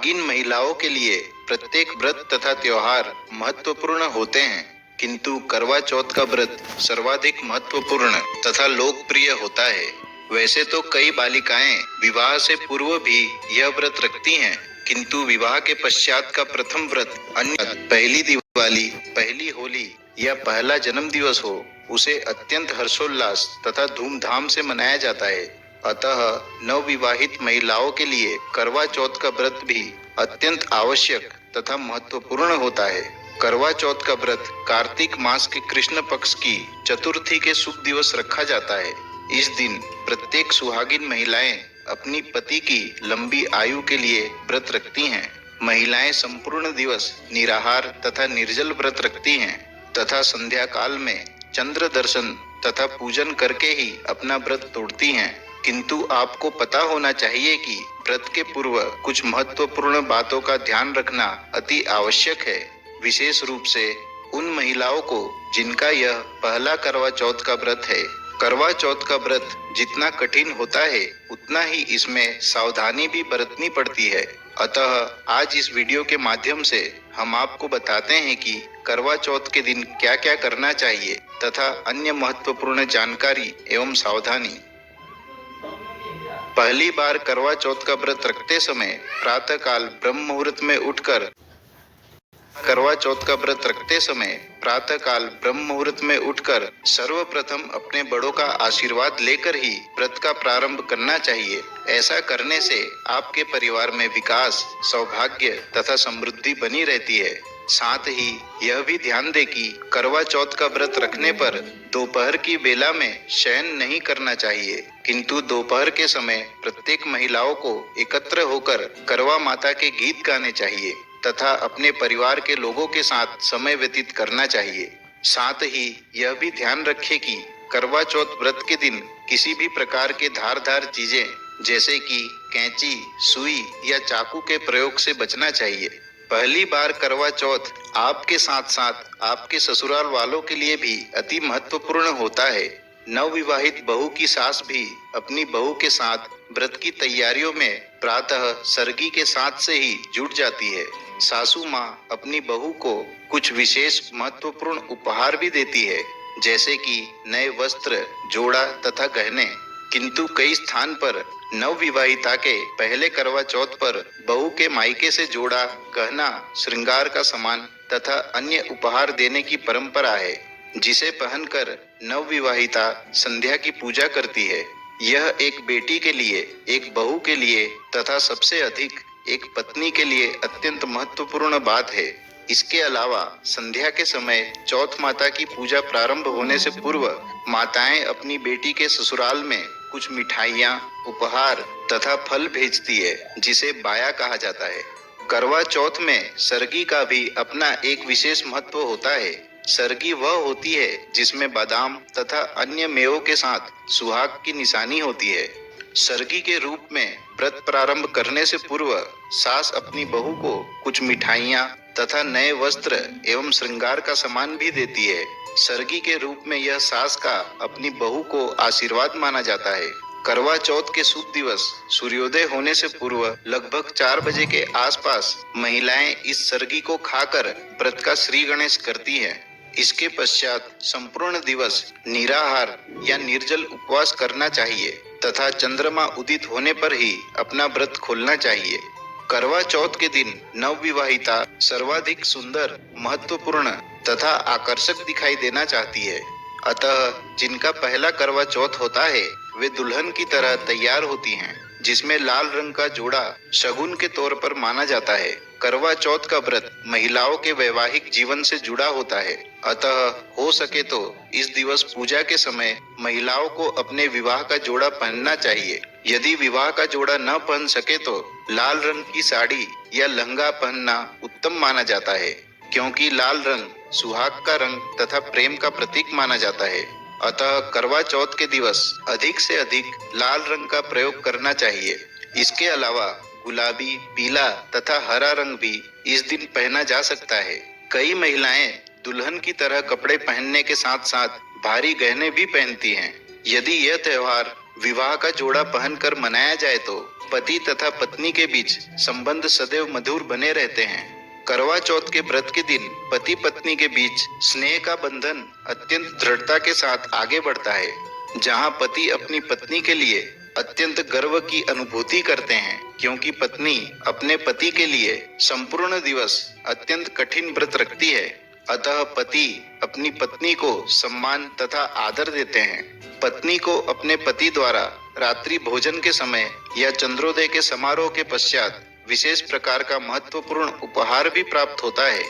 सुहागिन महिलाओं के लिए प्रत्येक व्रत तथा त्योहार महत्वपूर्ण होते हैं, किंतु करवा चौथ का व्रत सर्वाधिक महत्वपूर्ण तथा लोकप्रिय होता है। वैसे तो कई बालिकाएं विवाह से पूर्व भी यह व्रत रखती हैं, किंतु विवाह के पश्चात का प्रथम व्रत अन्य पहली दिवाली, पहली होली या पहला जन्म दिवस हो, उसे अत्यंत हर्षोल्लास तथा धूमधाम से मनाया जाता है। अतः नवविवाहित महिलाओं के लिए करवा चौथ का व्रत भी अत्यंत आवश्यक तथा महत्वपूर्ण होता है। करवा चौथ का व्रत कार्तिक मास के कृष्ण पक्ष की चतुर्थी के शुभ दिवस रखा जाता है। इस दिन प्रत्येक सुहागिन महिलाएं अपनी पति की लंबी आयु के लिए व्रत रखती हैं। महिलाएं संपूर्ण दिवस निराहार तथा निर्जल व्रत रखती हैं तथा संध्या काल में चंद्र दर्शन तथा पूजन करके ही अपना व्रत तोड़ती हैं। किंतु आपको पता होना चाहिए कि व्रत के पूर्व कुछ महत्वपूर्ण बातों का ध्यान रखना अति आवश्यक है, विशेष रूप से उन महिलाओं को जिनका यह पहला करवा चौथ का व्रत है। करवा चौथ का व्रत जितना कठिन होता है, उतना ही इसमें सावधानी भी बरतनी पड़ती है। अतः आज इस वीडियो के माध्यम से हम आपको बताते हैं कि करवा चौथ के दिन क्या क्या करना चाहिए तथा अन्य महत्वपूर्ण जानकारी एवं सावधानी। पहली बार करवा चौथ का व्रत रखते समय प्रातःकाल ब्रह्म मुहूर्त में उठकर सर्वप्रथम अपने बड़ों का आशीर्वाद लेकर ही व्रत का प्रारंभ करना चाहिए। ऐसा करने से आपके परिवार में विकास, सौभाग्य तथा समृद्धि बनी रहती है। साथ ही यह भी ध्यान दें कि करवा चौथ का व्रत रखने पर दोपहर की बेला में शयन नहीं करना चाहिए, किंतु दोपहर के समय प्रत्येक महिलाओं को एकत्र होकर करवा माता के गीत गाने चाहिए तथा अपने परिवार के लोगों के साथ समय व्यतीत करना चाहिए। साथ ही यह भी ध्यान रखें कि करवा चौथ व्रत के दिन किसी भी प्रकार के धारदार चीजें जैसे कि कैंची, सुई या चाकू के प्रयोग से बचना चाहिए। पहली बार करवा चौथ आपके साथ साथ आपके ससुराल वालों के लिए भी अति महत्वपूर्ण होता है। नवविवाहित बहू की सास भी अपनी बहू के साथ व्रत की तैयारियों में प्रातः सरगी के साथ से ही जुट जाती है। सासू माँ अपनी बहू को कुछ विशेष महत्वपूर्ण उपहार भी देती है, जैसे कि नए वस्त्र, जोड़ा तथा गहने। किंतु कई स्थान पर नवविवाहिता के पहले करवा चौथ पर बहू के मायके से जोड़ा, गहना, श्रृंगार का सामान तथा अन्य उपहार देने की परंपरा है, जिसे पहनकर नवविवाहिता संध्या की पूजा करती है। यह एक बेटी के लिए, एक बहू के लिए तथा सबसे अधिक एक पत्नी के लिए अत्यंत महत्वपूर्ण बात है। इसके अलावा संध्या के समय चौथ माता की पूजा प्रारंभ होने से पूर्व माताएं अपनी बेटी के ससुराल में कुछ मिठाइयाँ, उपहार तथा फल भेजती है, जिसे बाया कहा जाता है। करवा चौथ में सरगी का भी अपना एक विशेष महत्व होता है। सरगी वह होती है जिसमें बादाम तथा अन्य मेवों के साथ सुहाग की निशानी होती है। सरगी के रूप में व्रत प्रारंभ करने से पूर्व सास अपनी बहू को कुछ मिठाइयाँ तथा नए वस्त्र एवं श्रृंगार का सामान भी देती है। सरगी के रूप में यह सास का अपनी बहू को आशीर्वाद माना जाता है। करवा चौथ के शुभ दिवस सूर्योदय होने से पूर्व लगभग 4 बजे के आसपास महिलाएं इस सरगी को खाकर व्रत का श्री गणेश करती हैं। इसके पश्चात संपूर्ण दिवस निराहार या निर्जल उपवास करना चाहिए तथा चंद्रमा उदित होने पर ही अपना व्रत खोलना चाहिए। करवा चौथ के दिन नवविवाहिता सर्वाधिक सुंदर, महत्वपूर्ण तथा आकर्षक दिखाई देना चाहती है। अतः जिनका पहला करवा चौथ होता है, वे दुल्हन की तरह तैयार होती हैं, जिसमें लाल रंग का जोड़ा शगुन के तौर पर माना जाता है। करवा चौथ का व्रत महिलाओं के वैवाहिक जीवन से जुड़ा होता है। अतः हो सके तो इस दिवस पूजा के समय महिलाओं को अपने विवाह का जोड़ा पहनना चाहिए। यदि विवाह का जोड़ा न पहन सके तो लाल रंग की साड़ी या लहंगा पहनना उत्तम माना जाता है, क्योंकि लाल रंग सुहाग का रंग तथा प्रेम का प्रतीक माना जाता है। अतः करवा चौथ के दिवस अधिक से अधिक लाल रंग का प्रयोग करना चाहिए। इसके अलावा गुलाबी, पीला तथा हरा रंग भी इस दिन पहना जा सकता है। कई महिलाएं दुल्हन की तरह कपड़े पहनने के साथ साथ भारी गहने भी पहनती हैं। यदि यह त्योहार विवाह का जोड़ा पहनकर मनाया जाए तो पति तथा पत्नी के बीच संबंध सदैव मधुर बने रहते हैं। करवा चौथ के व्रत के दिन पति पत्नी के बीच स्नेह का बंधन अत्यंत दृढ़ता के साथ आगे बढ़ता है। जहां पति अपनी पत्नी के लिए अत्यंत गर्व की अनुभूति करते हैं, क्योंकि पत्नी अपने पति के लिए संपूर्ण दिवस अत्यंत कठिन व्रत रखती है। अतः पति अपनी पत्नी को सम्मान तथा आदर देते हैं। पत्नी को अपने पति द्वारा रात्रि भोजन के समय या चंद्रोदय के समारोह के पश्चात विशेष प्रकार का महत्वपूर्ण उपहार भी प्राप्त होता है।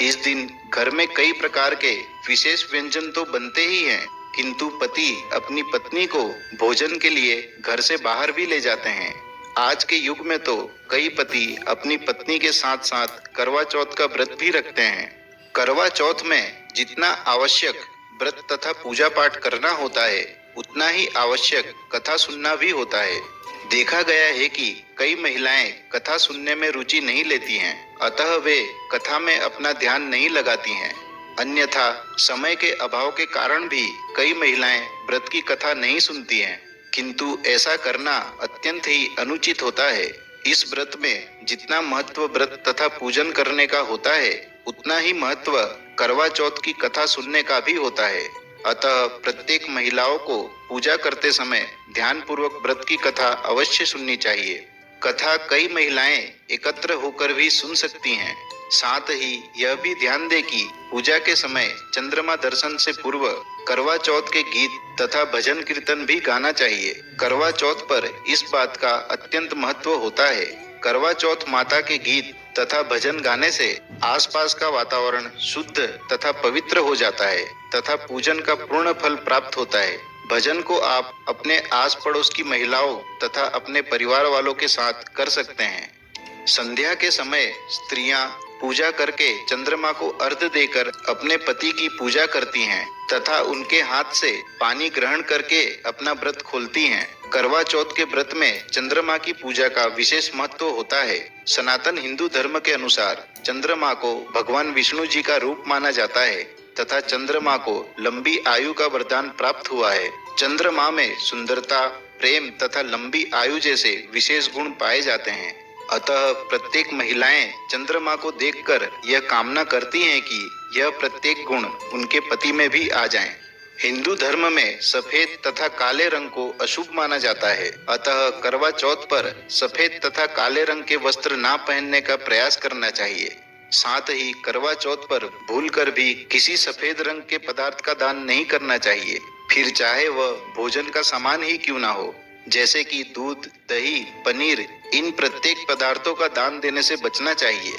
इस दिन घर में कई प्रकार के विशेष व्यंजन तो बनते ही हैं, किंतु पति अपनी पत्नी को भोजन के लिए घर से बाहर भी ले जाते हैं। आज के युग में तो कई पति अपनी पत्नी के साथ साथ करवा चौथ का व्रत भी रखते हैं। करवा चौथ में जितना आवश्यक व्रत तथा पूजा पाठ करना होता है, उतना ही आवश्यक कथा सुनना भी होता है। देखा गया है कि कई महिलाएं कथा सुनने में रुचि नहीं लेती हैं, अतः वे कथा में अपना ध्यान नहीं लगाती हैं। अन्यथा समय के अभाव के कारण भी कई महिलाएं व्रत की कथा नहीं सुनती हैं, किंतु ऐसा करना अत्यंत ही अनुचित होता है। इस व्रत में जितना महत्व व्रत तथा पूजन करने का होता है, उतना ही महत्व करवा चौथ की कथा सुनने का भी होता है। अतः प्रत्येक महिलाओं को पूजा करते समय ध्यान पूर्वक व्रत की कथा अवश्य सुननी चाहिए। कथा कई महिलाएं एकत्र होकर भी सुन सकती हैं। साथ ही यह भी ध्यान दें कि पूजा के समय चंद्रमा दर्शन से पूर्व करवा चौथ के गीत तथा भजन कीर्तन भी गाना चाहिए। करवा चौथ पर इस बात का अत्यंत महत्व होता है। करवा चौथ माता के गीत तथा भजन गाने से आसपास का वातावरण शुद्ध तथा पवित्र हो जाता है तथा पूजन का पूर्ण फल प्राप्त होता है। भजन को आप अपने आस पड़ोस की महिलाओं तथा अपने परिवार वालों के साथ कर सकते हैं। संध्या के समय स्त्रियां पूजा करके चंद्रमा को अर्घ्य देकर अपने पति की पूजा करती हैं तथा उनके हाथ से पानी ग्रहण करके अपना व्रत खोलती हैं। करवा चौथ के व्रत में चंद्रमा की पूजा का विशेष महत्व होता है। सनातन हिंदू धर्म के अनुसार चंद्रमा को भगवान विष्णु जी का रूप माना जाता है तथा चंद्रमा को लंबी आयु का वरदान प्राप्त हुआ है। चंद्रमा में सुंदरता, प्रेम तथा लंबी आयु जैसे विशेष गुण पाए जाते हैं। अतः प्रत्येक महिलाएं चंद्रमा को देखकर यह कामना करती हैं कि यह प्रत्येक गुण उनके पति में भी आ जाएं। हिंदू धर्म में सफेद तथा काले रंग को अशुभ माना जाता है, अतः करवा चौथ पर सफेद तथा काले रंग के वस्त्र ना पहनने का प्रयास करना चाहिए। साथ ही करवा चौथ पर भूलकर भी किसी सफेद रंग के पदार्थ का दान नहीं करना चाहिए, फिर चाहे वह भोजन का सामान ही क्यों ना हो, जैसे कि दूध, दही, पनीर। इन प्रत्येक पदार्थों का दान देने से बचना चाहिए।